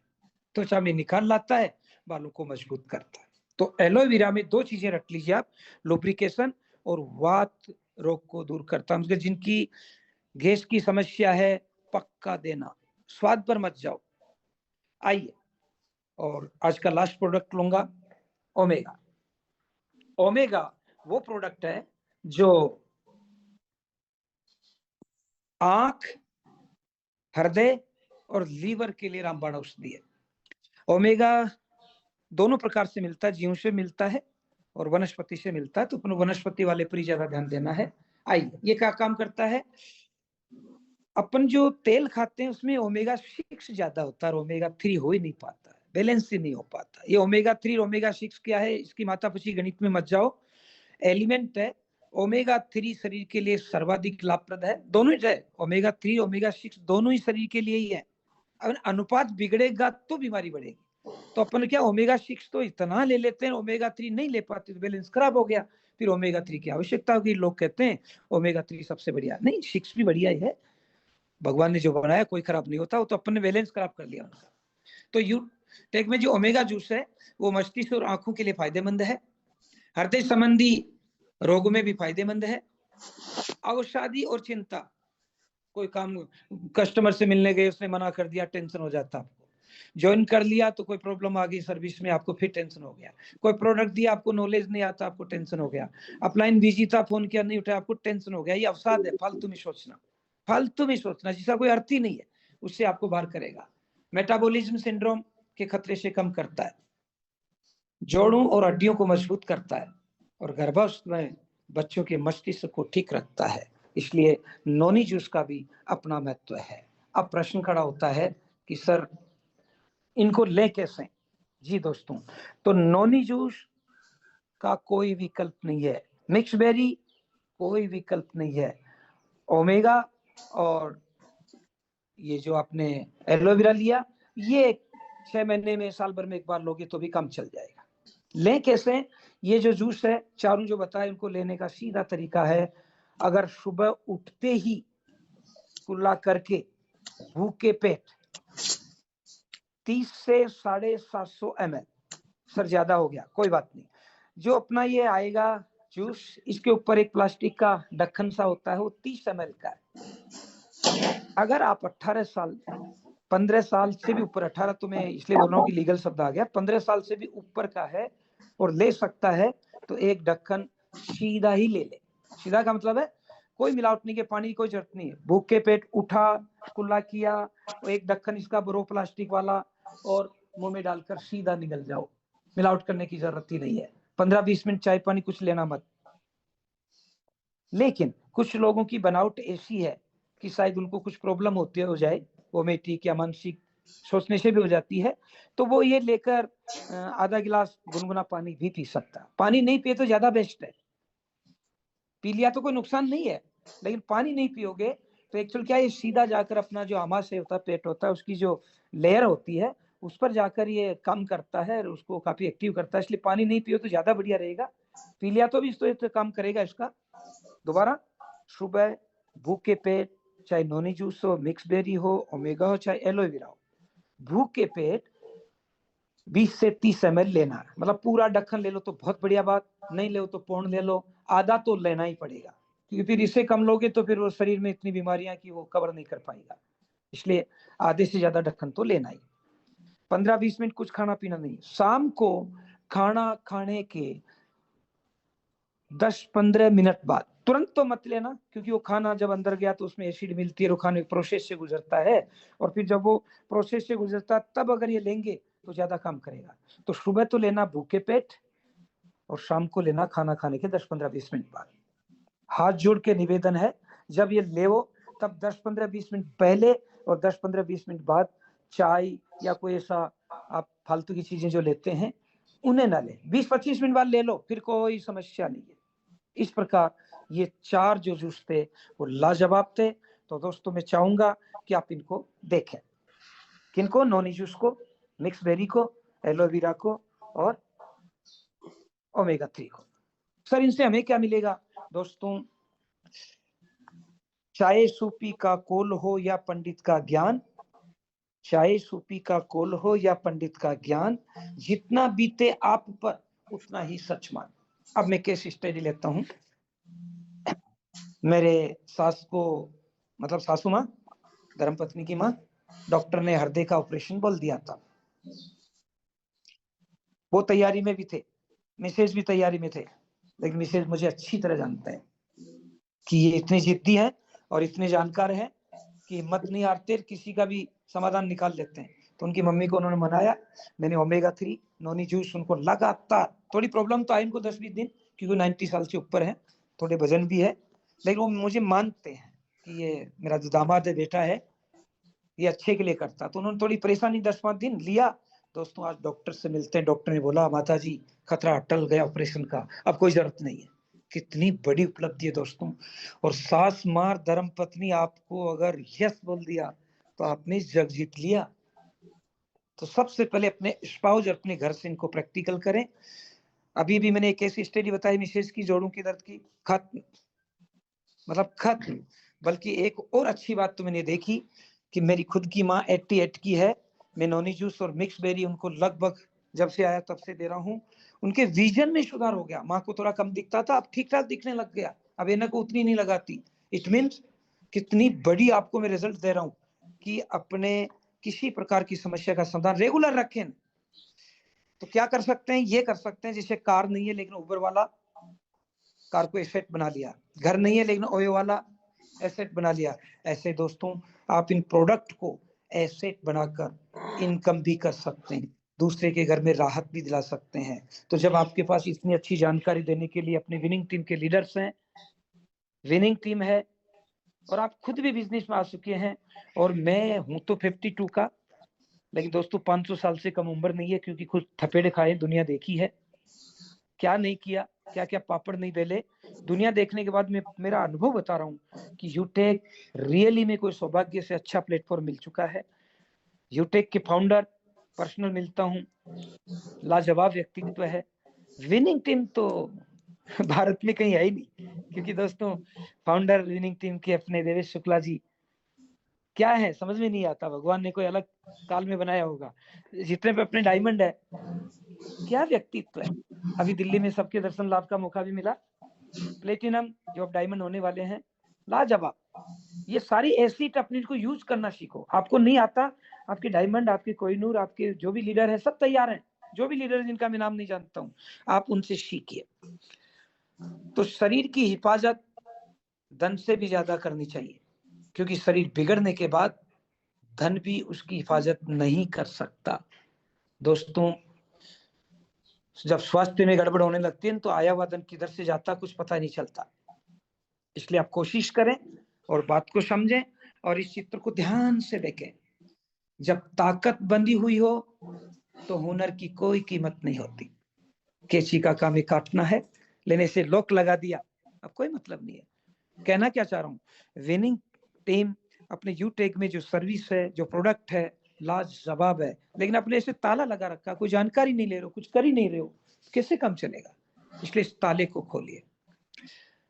त्वचा में निखार लाता है, बालों को मजबूत करता है। तो एलोवेरा में 2 चीजें रख लीजिए आप, लुब्रिकेशन और वात रोग को दूर करता है। जिनकी गैस की समस्या है, पक्का देना, स्वाद पर मत जाओ। आइए, और आज का लास्ट प्रोडक्ट लूंगा, ओमेगा। ओमेगा वो प्रोडक्ट है जो आंख, हृदय और लीवर के लिए रामबाण औषधि है। ओमेगा दोनों प्रकार से मिलता है, जीव से मिलता है और वनस्पति से मिलता है, तो अपने वनस्पति वाले पर ज्यादा ध्यान देना है। आइए, ये क्या काम करता है, अपन जो तेल खाते हैं उसमें ओमेगा 6 ज्यादा होता है, ओमेगा 3 हो ही नहीं पाता है, बैलेंस ही नहीं हो पाता। ये ओमेगा 3 ओमेगा 6 क्या है, इसकी मातापिता गणित में मत जाओ, एलिमेंट है। ओमेगा 3 शरीर के लिए सर्वाधिक लाभप्रद है, दोनों ही है, ओमेगा 3 ओमेगा 6 दोनों ही शरीर के लिए ही है। अगर अनुपात बिगड़ेगा तो बीमारी बढ़ेगी। तो अपन क्या ओमेगा 6 तो इतना ले लेते हैं, ओमेगा 3 नहीं ले पाते तो बैलेंस खराब हो गया, फिर ओमेगा 3 की आवश्यकता होगी। लोग कहते हैं ओमेगा 3 सबसे बढ़िया, नहीं 6 भी बढ़िया ही है, भगवान ने जो बनाया कोई खराब नहीं होता, वो तो अपन ने बैलेंस खराब कर लिया उनका। तो यू टेक में जो ओमेगा जूस है वो मस्तिष्क और आंखों के लिए फायदेमंद है, हृदय संबंधी रोगों में भी फायदेमंद है। अवसादी और चिंता, कोई काम कस्टमर से मिलने गए उसने मना कर दिया, टेंशन हो जाता आपको, ज्वाइन कर लिया तो कोई प्रॉब्लम आ गई सर्विस में, आपको फिर टेंशन हो गया, कोई प्रोडक्ट दिया आपको नॉलेज नहीं आता, आपको टेंशन हो गया, अपलाइन बिजी था फोन किया नहीं उठाया, आपको टेंशन हो गया। ये अवसाद है, फालतू में सोचना, फालतू में सोचना जिसका कोई अर्थ ही नहीं है, उससे आपको बाहर करेगा। मेटाबॉलिज्म सिंड्रोम के खतरे से कम करता है, जोड़ों और हड्डियों को मजबूत करता है और गर्भावस्था में बच्चों के मस्तिष्क को ठीक रखता है। इसलिए नोनी जूस का भी अपना महत्व है। अब प्रश्न खड़ा होता है कि सर इनको ले कैसे? जी दोस्तों, तो नोनी जूस का कोई विकल्प नहीं है, मिक्स बेरी कोई विकल्प नहीं है, ओमेगा और ये जो आपने एलोवेरा लिया, ये 6 महीने में साल भर में एक बार लोगे तो भी काम चल जाएगा। ले कैसे? ये जो जूस है चारों जो बताए उनको लेने का सीधा तरीका है, अगर सुबह उठते ही कुल्ला करके भूखे पेट 30 से 750 ml, सर ज्यादा हो गया कोई बात नहीं, जो अपना ये आएगा जूस, इसके ऊपर एक प्लास्टिक का ढक्कन सा होता है, वो 30 ml का है। अगर आप 18 साल 15 साल से भी ऊपर, 18 तो मैं इसलिए बोल रहा हूँ कि लीगल शब्द आ गया, 15 साल से भी ऊपर का है और ले सकता है तो एक ढक्कन सीधा ही ले ले। सीधा का मतलब है कोई मिलावट नहीं के, पानी की कोई जरूरत नहीं है, भूखे पेट उठा कुल्ला किया, एक ढक्कन इसका बरो प्लास्टिक वाला और मुंह में डालकर सीधा निकल जाओ, मिलावट करने की जरूरत ही नहीं है। 15-20 मिनट चाय पानी कुछ लेना मत। लेकिन कुछ लोगों की बनावट ऐसी है कि शायद उनको कुछ प्रॉब्लम होती हो जाए, वोमेटिक या मानसिक सोचने से भी हो जाती है, तो वो ये लेकर आधा गिलास गुनगुना पानी भी पी सकता है। पानी नहीं पिए तो ज्यादा बेस्ट है, पी लिया तो कोई नुकसान नहीं है, लेकिन पानी नहीं पियोगे तो एक्चुअल क्या है, सीधा जाकर अपना जो आमाशय होता है, पेट होता है, उसकी जो लेयर होती है उस पर जाकर ये काम करता है, उसको काफी एक्टिव करता है। इसलिए पानी नहीं पियो तो ज्यादा बढ़िया रहेगा, पी लिया तो भी तो काम करेगा इसका। दोबारा, सुबह भूखे पेट, चाहे नोनी जूस हो, मिक्स बेरी हो, ओमेगा हो, चाहे एलोवेरा हो, भूखे पेट 20 से 30 ml लेना है। मतलब पूरा ढक्कन ले लो तो बहुत बढ़िया बात, नहीं ले तो पौन ले लो, आधा तो लेना ही पड़ेगा, क्योंकि फिर इससे कम लोगे तो फिर वो शरीर में इतनी बीमारियां कि वो कवर नहीं कर पाएगा, इसलिए आधे से ज्यादा ढक्कन तो लेना ही। 15-20 मिनट कुछ खाना पीना नहीं। शाम को खाना खाने के 10-15 मिनट बाद, तुरंत तो मत लेना, क्योंकि वो खाना जब अंदर गया तो उसमें एसिड मिलती है, वो खाने प्रोसेस से गुजरता है, और फिर जब वो प्रोसेस से गुजरता है तब अगर ये लेंगे तो ज्यादा काम करेगा। तो सुबह तो लेना भूखे पेट और शाम को लेना खाना खाने के 10-15-20 मिनट बाद। हाथ जोड़ के निवेदन है, जब ये लेवो तब 10-15-20 मिनट पहले और 10-15-20 मिनट बाद चाय या कोई ऐसा आप फालतू की चीजें जो लेते हैं उन्हें ना ले। 20-25 मिनट बाद ले लो, फिर कोई समस्या नहीं है। इस प्रकार ये 4 जो जूस थे वो लाजवाब थे। तो दोस्तों मैं चाहूंगा कि आप इनको देखें, किनको? नोनी जूस को, मिक्स बेरी को, एलोवेरा को और ओमेगा 3 को। सर इनसे हमें क्या मिलेगा दोस्तों? चाहे सूपी का कोल हो या पंडित का ज्ञान, चाहे सूपी का कोल हो या पंडित का ज्ञान, जितना बीते आप पर उतना ही सच मान। अब मैं केस स्टडी लेता हूं। मेरे सास को, मतलब सासू माँ, धर्मपत्नी की माँ, डॉक्टर ने हृदय का ऑपरेशन बोल दिया था। वो तैयारी में भी थे, मिसेज भी तैयारी में थे, लेकिन मिसेज मुझे अच्छी तरह जानते हैं कि ये इतने जिद्दी है और इतने जानकार है कि हिम्मत नहीं हारते, किसी का भी समाधान निकाल लेते हैं। तो उनकी मम्मी को उन्होंने मनाया, मैंने ओमेगा 3 नोनी जूस उनको लगातार, थोड़ी प्रॉब्लम तो आई इनको 10-20 दिन, क्योंकि 90 साल से ऊपर है, थोड़े वजन भी है, लेकिन वो मुझे मानते हैं कि ये मेरा जो दामाद है, बेटा है, ये अच्छे के लिए करता। तो उन्होंने थोड़ी परेशानी 10-5 दिन लिया। दोस्तों आज डॉक्टर से मिलते हैं, डॉक्टर ने बोला माता जी खतरा टल गया ऑपरेशन का, अब कोई जरूरत नहीं है। कितनी बड़ी उपलब्धि है दोस्तों। और सास मार धर्म पत्नी आपको अगर यस बोल दिया तो आपने जग जीत लिया। तो सबसे पहले अपने स्पाउस और अपने घर से इनको प्रैक्टिकल करें। अभी भी मैंने एक ऐसी स्टडी बताई मिसेज की, जोड़ों की दर्द की, खत्म, मतलब खत्म। बल्कि एक और अच्छी बात तो मैंने देखी कि मेरी खुद की माँ 88 की है, मैं नोनी जूस और मिक्स बेरी उनको लगभग जब से आया तब से दे रहा हूँ। उनके विजन में सुधार हो गया। माँ को थोड़ा कम दिखता था, अब ठीक ठाक दिखने लग गया। अब ऐनक को उतनी नहीं लगाती। इट मीन्स कितनी बड़ी आपको मैं रिजल्ट दे रहा हूँ कि अपने किसी प्रकार की समस्या का समाधान रेगुलर रखें। तो क्या कर सकते हैं? ये कर सकते हैं, जैसे कार नहीं है लेकिन उबर वाला कार को एसेट बना लिया, घर नहीं है लेकिन ओयो वाला एसेट बना लिया। ऐसे दोस्तों आप इन प्रोडक्ट को एसेट बनाकर इनकम भी कर सकते हैं, दूसरे के घर में राहत भी दिला सकते हैं। तो जब आपके पास इतनी अच्छी जानकारी देने के लिए अपने विनिंग टीम के लीडर्स हैं, विनिंग टीम है, और आप खुद भी बिजनेस में आ चुके हैं, और मैं हूं तो 52 का, लेकिन दोस्तों 500 साल से कम उम्र नहीं है, क्योंकि खुद थपेड़े खाए, दुनिया देखी है, क्या नहीं किया, क्या क्या पापड़ नहीं बेले। दुनिया देखने के बाद मैं मेरा अनुभव बता रहा हूँ कि यूटेक रियली में कोई सौभाग्य से अच्छा प्लेटफॉर्म मिल चुका है। यूटेक के फाउंडर पर्सनल मिलता हूँ, लाजवाब व्यक्तित्व है। विनिंग टीम तो भारत में कहीं है ही नहीं, क्योंकि दोस्तों फाउंडर विनिंग टीम के अपने देवेश शुक्ला जी क्या है समझ में नहीं आता, भगवान ने कोई अलग काल में बनाया होगा। जितने पे अपने डायमंड है, क्या व्यक्तित्व है। अभी दिल्ली में सबके दर्शन लाभ का मौका भी मिला, प्लेटिनम जो अब डायमंड होने वाले हैं, लाजवाब। ये सारी एसिड अपने को यूज करना सीखो। आपको नहीं आता, आपके डायमंड, आपके कोहिनूर, आपके जो भी लीडर है सब तैयार हैं, जो भी लीडर जिनका मैं नाम नहीं जानता हूँ, आप उनसे सीखिए। तो शरीर की हिफाजत धन से भी ज्यादा करनी चाहिए, क्योंकि शरीर बिगड़ने के बाद धन भी उसकी हिफाजत नहीं कर सकता। दोस्तों जब स्वास्थ्य में गड़बड़ होने लगती है तो आया हुआ धन किधर से जाता कुछ पता नहीं चलता। इसलिए आप कोशिश करें और बात को समझें और इस चित्र को ध्यान से देखें। जब ताकत बंधी हुई हो तो हुनर की कोई कीमत नहीं होती। कैंची का काम ही काटना है, लेने से लॉक लगा दिया, अब कोई मतलब नहीं है। कहना क्या चाह रहा हूँ, विनिंग टीम अपने यूटेक में जो सर्विस है, जो प्रोडक्ट है, लाजवाब है, लेकिन अपने ऐसे ताला लगा रखा, कोई जानकारी नहीं ले रहे हो, कुछ कर ही नहीं रहे हो, कैसे काम चलेगा? इसलिए इस ताले को खोलिए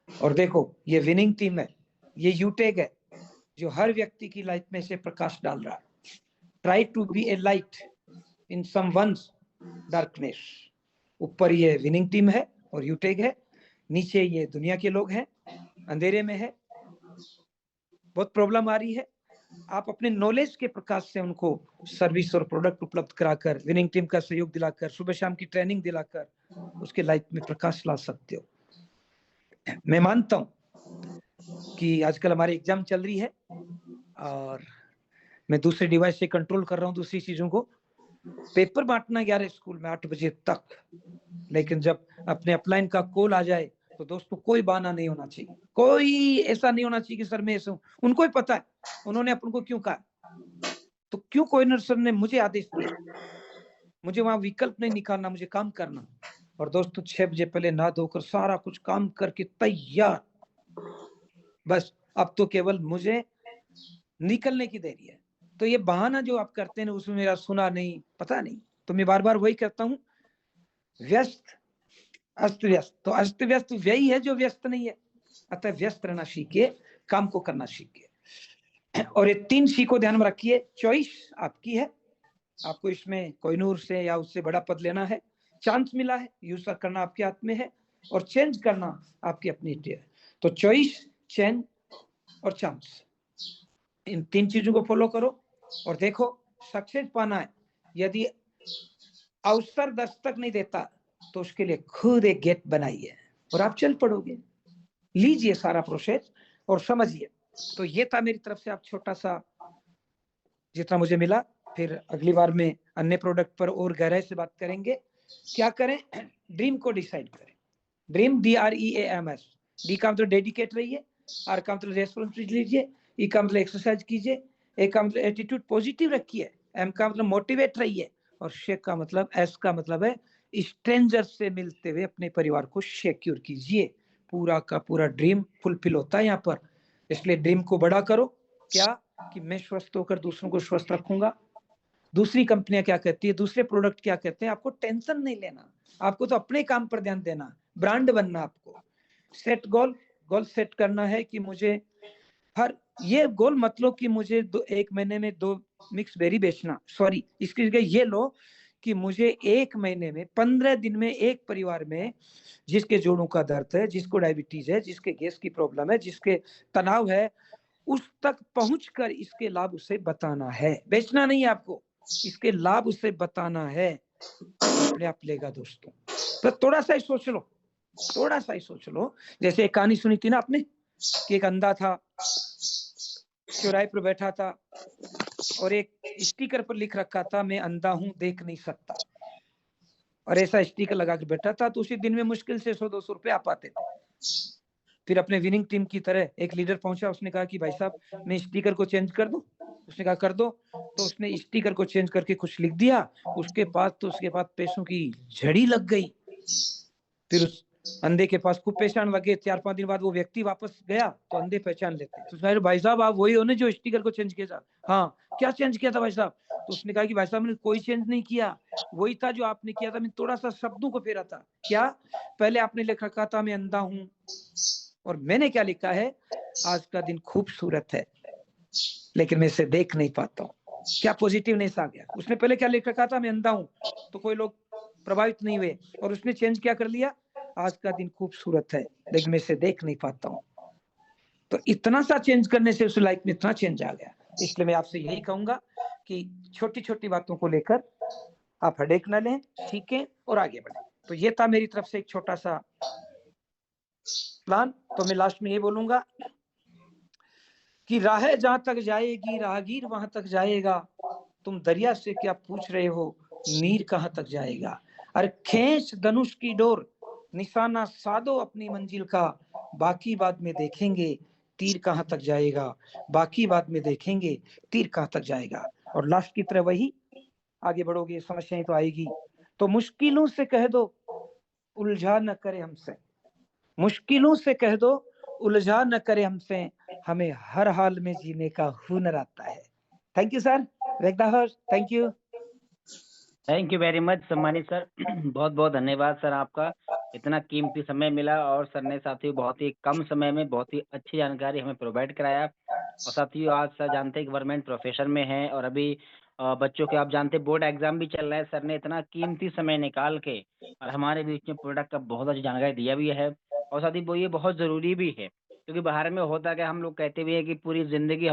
और देखो ये विनिंग टीम है, ये यूटेक है जो हर व्यक्ति की लाइफ में से प्रकाश डाल रहा है। Try to be a light in someone's darkness. ऊपर ये विनिंग टीम है और यूटेक है, नीचे ये दुनिया के लोग हैं, अंधेरे में है, बहुत प्रॉब्लम आ रही है। आप अपने नॉलेज के प्रकाश से उनको सर्विस और प्रोडक्ट उपलब्ध कराकर, विनिंग टीम का सहयोग दिलाकर, सुबह शाम की ट्रेनिंग दिलाकर उसके लाइफ में प्रकाश ला सकते हो। मैं मानता हूं कि आजकल हमारी एग्जाम चल रही है और मैं दूसरे डिवाइस से कंट्रोल कर रहा हूँ दूसरी चीजों को। पेपर बांटना 11 स्कूल में 8 बजे तक, लेकिन जब अपने अपलाइन का कॉल आ जाए तो दोस्तों कोई बहाना नहीं होना चाहिए, कोई ऐसा नहीं होना चाहिए कि सर मैं ऐसा हूं। उनको ही पता है उन्होंने अपन को क्यों कहा, तो क्यों कोई सर ने मुझे आदेश दिया, मुझे वहां विकल्प नहीं निकालना, मुझे काम करना। और दोस्तों 6 बजे पहले नहा धोकर सारा कुछ काम करके तैयार, बस अब तो केवल मुझे निकलने की देरी है। तो ये बहाना जो आप करते हैं उसमें मेरा सुना नहीं, पता नहीं, तो मैं बार बार वही कहता हूँ, व्यस्त अस्त व्यस्त, तो अस्त व्यस्त वही है जो व्यस्त नहीं है। अतः व्यस्त रहना सीखिए, काम को करना सीखिए। और ये 3 सी को ध्यान में रखिए। चॉइस आपकी है, आपको इसमें कोहिनूर से या उससे बड़ा पद लेना है, चांस मिला है, यूज करना आपके हाथ में है, और चेंज करना आपकी अपनी है। तो चॉइस, चेंज और चांस, इन 3 चीजों को फॉलो करो और देखो सक्सेस पाना है। यदि अवसर दस्तक नहीं देता तो उसके लिए खुद एक गेट बनाइए और आप चल पड़ोगे। लीजिए सारा प्रोसेस और समझिए। तो ये था मेरी तरफ से, आप छोटा सा जितना मुझे मिला। फिर अगली बार में अन्य प्रोडक्ट पर और गहराई से बात करेंगे। क्या करें? ड्रीम को डिसाइड करें। Dream, DREAMS। डी का मतलब डेडिकेट रहिए, आर का मतलब रेस्पॉन्सिबिलिटी लीजिए, ई का मतलब एक्सरसाइज कीजिए, ए का मतलब एटीट्यूड पॉजिटिव रखिए, एम का मतलब मोटिवेट रहिए, और शेक का मतलब, एस का मतलब है स्ट्रेंजर से मिलते हुए अपने परिवार को सिक्योर कीजिए। पूरा का पूरा ड्रीम फुलफिल होता है यहाँ पर। इसलिए ड्रीम को बड़ा करो। क्या कि मैं स्वस्थ होकर दूसरों को स्वस्थ रखूंगा। दूसरी कंपनियां क्या कहती है, दूसरे प्रोडक्ट क्या कहते हैं, आपको टेंशन नहीं लेना। आपको तो अपने काम पर ध्यान देना, ब्रांड बनना। आपको सेट गोल, गोल सेट करना है कि मुझे हर, ये गोल मतलब कि मुझे 1 महीने में 2 मिक्स बेरी बेचना, सॉरी, इसकी जगह ये लो कि मुझे 1 महीने में 15 दिन में एक परिवार में जिसके जोड़ों का दर्द है, जिसको डायबिटीज है, जिसके गैस की प्रॉब्लम है, जिसके तनाव है, उस तक पहुंचकर इसके लाभ उसे बताना है। बेचना नहीं है आपको, इसके लाभ उसे बताना है। अपने आप लेगा दोस्तों। तो थोड़ा सा ही सोच लो, थोड़ा सा ही सोच लो। जैसे एक कहानी सुनी थी ना आपने कि एक अंधा था, चौराहे पर बैठा था और एक स्टिकर पर लिख रखा था, मैं अंधा हूं, देख नहीं सकता। और ऐसा स्टिकर लगा के बैठा था, तो उसी दिन में मुश्किल से 100-200 रुपए आ पाते थे। फिर अपने विनिंग टीम की तरह एक लीडर पहुंचा, उसने कहा कि भाई साहब मैं स्टिकर को चेंज कर दूं। उसने कहा कर दो। तो उसने स्टिकर को चेंज करके कुछ लिख दिया। उसके पास पैसों की झड़ी लग गई। फिर उस अंधे के पास खूब पहचान लगे। 4-5 दिन बाद वो व्यक्ति वापस गया तो अंधे पहचान लेते। तो उसने कहा भाई साहब आप वही हो ना जो स्टिकर को चेंज किया था? हाँ। क्या चेंज किया था भाई साहब? तो उसने कहा कि भाई साहब मैंने कोई चेंज नहीं किया, वही था जो आपने किया था, मैं थोड़ा सा शब्दों को फेरा था। क्या? पहले आपने लिख रखा था मैं अंधा हूं, और मैंने क्या लिखा है, आज का दिन खूबसूरत है लेकिन मैं इसे देख नहीं पाता हूँ। क्या पॉजिटिवनेस आ गया? उसने पहले क्या लिख रखा था, मैं अंधा हूं, तो कोई लोग प्रभावित नहीं हुए, और उसने चेंज क्या कर लिया, आज का दिन खूबसूरत है लेकिन मैं इसे देख नहीं पाता हूँ। तो इतना सा चेंज करने से उस लाइफ में इतना चेंज आ गया। इसलिए मैं आपसे यही कहूंगा कि छोटी छोटी बातों को लेकर आप हेडेक न लें, सीखें और आगे बढ़ें। तो ये था मेरी तरफ से एक छोटा सा प्लान। तो मैं लास्ट में ये बोलूंगा कि राह जहां तक जाएगी राहगीर वहां तक जाएगा, तुम दरिया से क्या पूछ रहे हो, नीर कहां तक जाएगा। अरे खींच धनुष की डोर, निशाना साधो अपनी मंजिल का, बाकी बाद में देखेंगे तीर कहां तक जाएगा, बाकी बाद में देखेंगे तीर कहां तक जाएगा। और लास्ट की तरह वही, आगे बढ़ोगे समस्याएं तो आएगी, तो मुश्किलों से कह दो उलझा न करे हमसे, मुश्किलों से कह दो उलझा न करे हमसे, हमें हर हाल में जीने का हुनर आता है। थैंक यू सर, वेगदाहर, thank you. Thank you very much सम्मानित सर। बहुत बहुत धन्यवाद सर आपका, इतना कीमती समय मिला और सर ने साथियों बहुत ही कम समय में बहुत ही अच्छी जानकारी हमें प्रोवाइड कराया। और साथियों आज सर जानते हैं गवर्नमेंट प्रोफेशन में हैं और अभी बच्चों के आप जानते हैं बोर्ड एग्जाम भी चल रहा है। सर ने इतना कीमती समय निकाल के और हमारे बीच में प्रोडक्ट का बहुत अच्छी जानकारी दिया भी है। और साथ ही वो ये बहुत ज़रूरी भी है क्योंकि बाहर में होता क्या, हम लोग कहते भी है कि पूरी ज़िंदगी